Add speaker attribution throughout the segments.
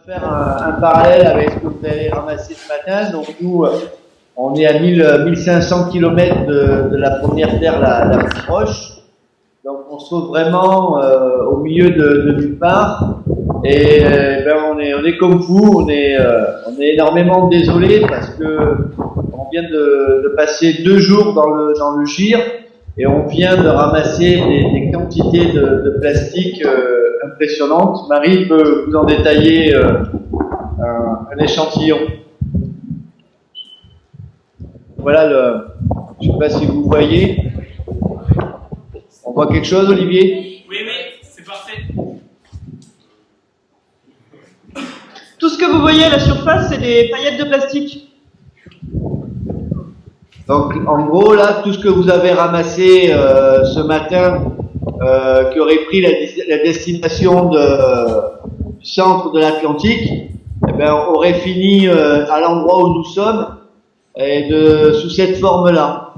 Speaker 1: faire un parallèle avec ce que vous avez ramassé ce matin. Donc nous, on est à 1500 km de la première terre la plus proche. Donc on se trouve vraiment au milieu de nulle part. Et on est comme vous, on est énormément désolé parce que on vient de passer 2 jours dans le gir et on vient de ramasser des quantités de plastique impressionnantes. Marie peut vous en détailler un échantillon. Voilà je ne sais pas si vous voyez. On voit quelque chose, Olivier?
Speaker 2: Oui, c'est parfait.
Speaker 3: Tout ce que vous voyez à la surface, c'est des paillettes de plastique.
Speaker 1: Donc, en gros, là, tout ce que vous avez ramassé ce matin, qui aurait pris la destination du centre de l'Atlantique, aurait fini à l'endroit où nous sommes, et sous cette forme-là.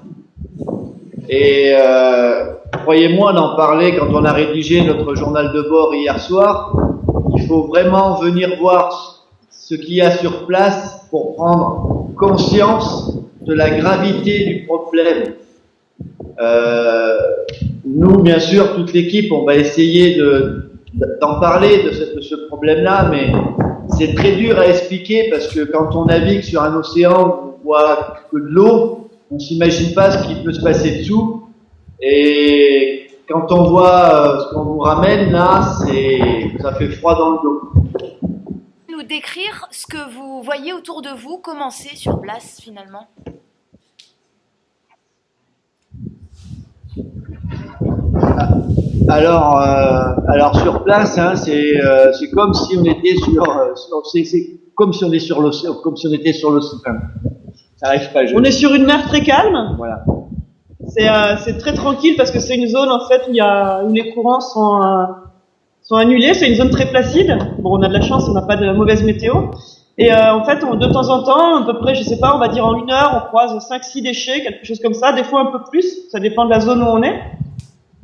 Speaker 1: Et croyez-moi, on en parlait quand on a rédigé notre journal de bord hier soir. Il faut vraiment venir voir ce qu'il y a sur place pour prendre conscience de la gravité du problème. Nous, bien sûr, toute l'équipe, on va essayer d'en parler de ce problème-là, mais c'est très dur à expliquer parce que quand on navigue sur un océan où on voit que de l'eau, on s'imagine pas ce qui peut se passer dessous. Et quand on voit ce qu'on nous ramène là, ça fait froid dans le dos.
Speaker 4: Nous décrire ce que vous voyez autour de vous, comment c'est sur place finalement?
Speaker 1: Alors sur place, hein, c'est comme si on était c'est comme si on était sur l'océan, comme si on était sur l'océan. Ça arrive pas.
Speaker 3: On est sur une mer très calme.
Speaker 1: Voilà.
Speaker 3: C'est très tranquille parce que c'est une zone en fait où les courants sont annulés. C'est une zone très placide. Bon, on a de la chance, on n'a pas de mauvaise météo. Et en fait, de temps en temps, à peu près, je sais pas, on va dire en 1 heure, on croise 5-6 déchets, quelque chose comme ça. Des fois un peu plus, ça dépend de la zone où on est.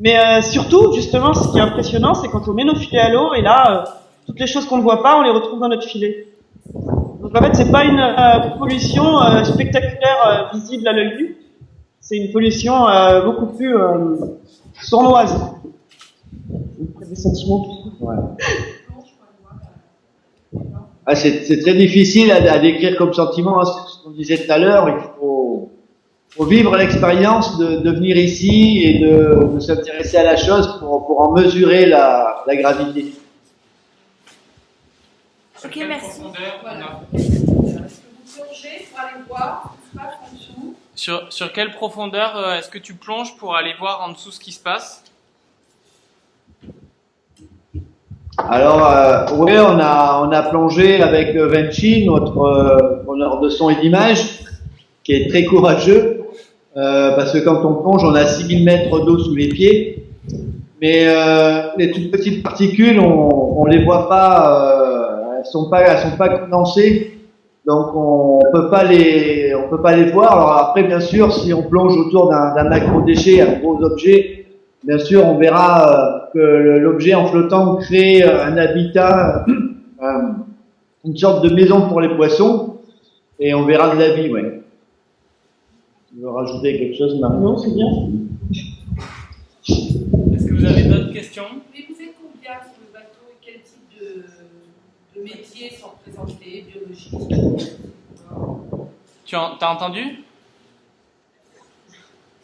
Speaker 3: Mais surtout, justement, ce qui est impressionnant, c'est quand on met nos filets à l'eau et là, toutes les choses qu'on ne voit pas, on les retrouve dans notre filet. Donc en fait, c'est pas une pollution spectaculaire visible à l'œil nu. C'est une pollution beaucoup plus sournoise. Des sentiments.
Speaker 1: Ouais. Ah, c'est très difficile à décrire comme sentiment, hein, ce qu'on disait tout à l'heure. Il faut vivre l'expérience de venir ici et de s'intéresser à la chose pour en mesurer la gravité.
Speaker 4: Ok, merci.
Speaker 5: Voilà. Est-ce que vous plongez pour aller voir ce qui se passe en dessous?
Speaker 2: Sur quelle profondeur est-ce que tu plonges pour aller voir en dessous ce qui se passe?
Speaker 1: Alors, oui, on a plongé avec Vinci, notre preneur de son et d'image, qui est très courageux, parce que quand on plonge, on a 6000 mètres d'eau sous les pieds, mais les toutes petites particules, on les voit pas, elles sont pas condensées. Donc on peut pas les voir. Alors après, bien sûr, si on plonge autour d'un macro-déchet, un gros objet, bien sûr, on verra que l'objet en flottant crée un habitat, une sorte de maison pour les poissons, et on verra de la vie, ouais. Tu veux rajouter quelque chose, Marie?
Speaker 3: Non, c'est bien.
Speaker 2: Est-ce que vous avez d'autres questions?
Speaker 5: Mais vous êtes combien sur le bateau et quel type de métiers sont représentés, biologistes?
Speaker 2: T'as entendu?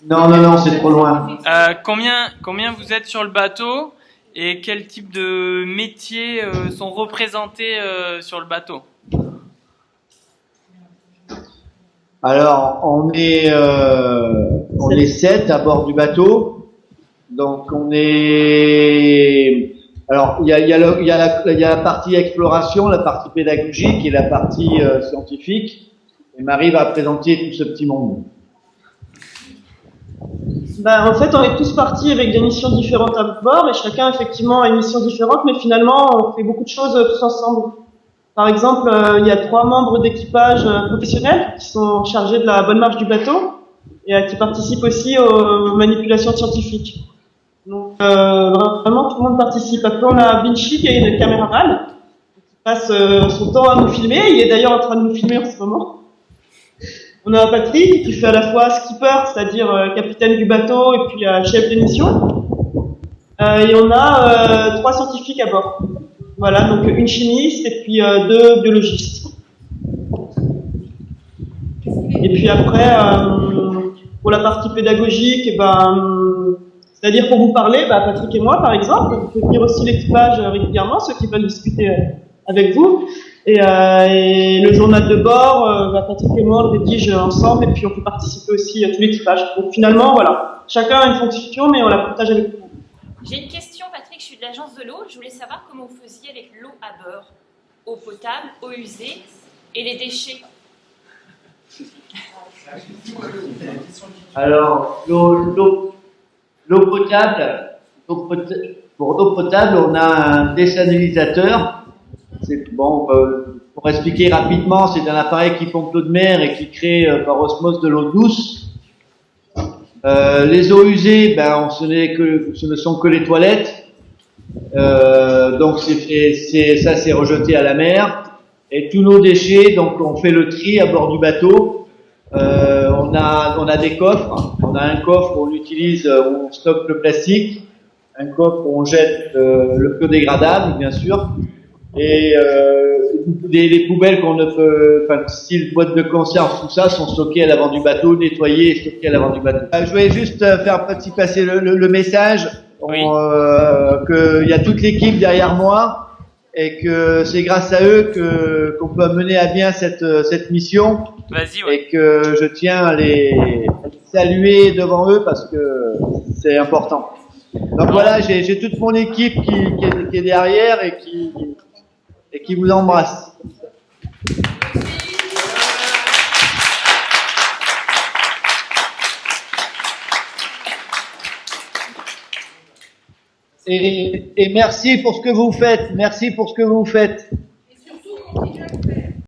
Speaker 1: Non, c'est trop loin.
Speaker 2: Combien vous êtes sur le bateau et quel type de métiers sont représentés sur le bateau?
Speaker 1: Alors, on est 7 à bord du bateau. Donc, alors, il y a la partie exploration, la partie pédagogique et la partie scientifique. Et Marie va présenter tout ce petit monde.
Speaker 3: En fait, on est tous partis avec des missions différentes à bord et chacun effectivement a une mission différente, mais finalement, on fait beaucoup de choses tous ensemble. Par exemple, il y a 3 membres d'équipage professionnels qui sont chargés de la bonne marche du bateau et qui participent aussi aux manipulations scientifiques. Donc, vraiment, tout le monde participe. Après, on a Vinci qui est le caméraman, qui passe son temps à nous filmer. Il est d'ailleurs en train de nous filmer en ce moment. On a Patrick qui fait à la fois skipper, c'est-à-dire capitaine du bateau et puis chef de mission. Et on a 3 scientifiques à bord. Voilà, donc une chimiste et puis 2 biologistes. Et puis après, pour la partie pédagogique, c'est-à-dire pour vous parler, Patrick et moi par exemple, on peut venir aussi l'équipage régulièrement, ceux qui veulent discuter avec vous. Et le journal de bord, Patrick et moi on le rédige ensemble et puis on peut participer aussi à tout l'équipage. Donc finalement, voilà, chacun a une fonction mais on la partage avec vous.
Speaker 6: J'ai une question, Patrick, je suis de l'agence de l'eau. Je voulais savoir comment vous faisiez avec l'eau à bord. Eau potable, eau usée et les déchets.
Speaker 1: Alors, l'eau potable, pour l'eau potable, on a un désalinisateur. C'est bon, pour expliquer rapidement, c'est un appareil qui pompe l'eau de mer et qui crée par osmose de l'eau douce. Les eaux usées, ce ne sont que les toilettes. Donc c'est rejeté à la mer. Et tous nos déchets, donc on fait le tri à bord du bateau. On a des coffres. On a un coffre où on utilise, où on stocke le plastique. Un coffre où on jette le biodégradable, bien sûr. Et les poubelles qu'on ne peut, style boîte de conserve, tout ça, sont stockées à l'avant du bateau, nettoyées et stockées à l'avant du bateau. Je voulais juste faire passer le message
Speaker 2: Oui.
Speaker 1: qu'il y a toute l'équipe derrière moi et que c'est grâce à eux qu'on peut mener à bien cette mission.
Speaker 2: Vas-y, ouais.
Speaker 1: Et que je tiens à les saluer devant eux parce que c'est important. Donc voilà, j'ai toute mon équipe qui est derrière et qui vous embrasse. Et merci pour ce que vous faites. Merci pour ce que vous faites.
Speaker 5: Et surtout, continuez à le faire.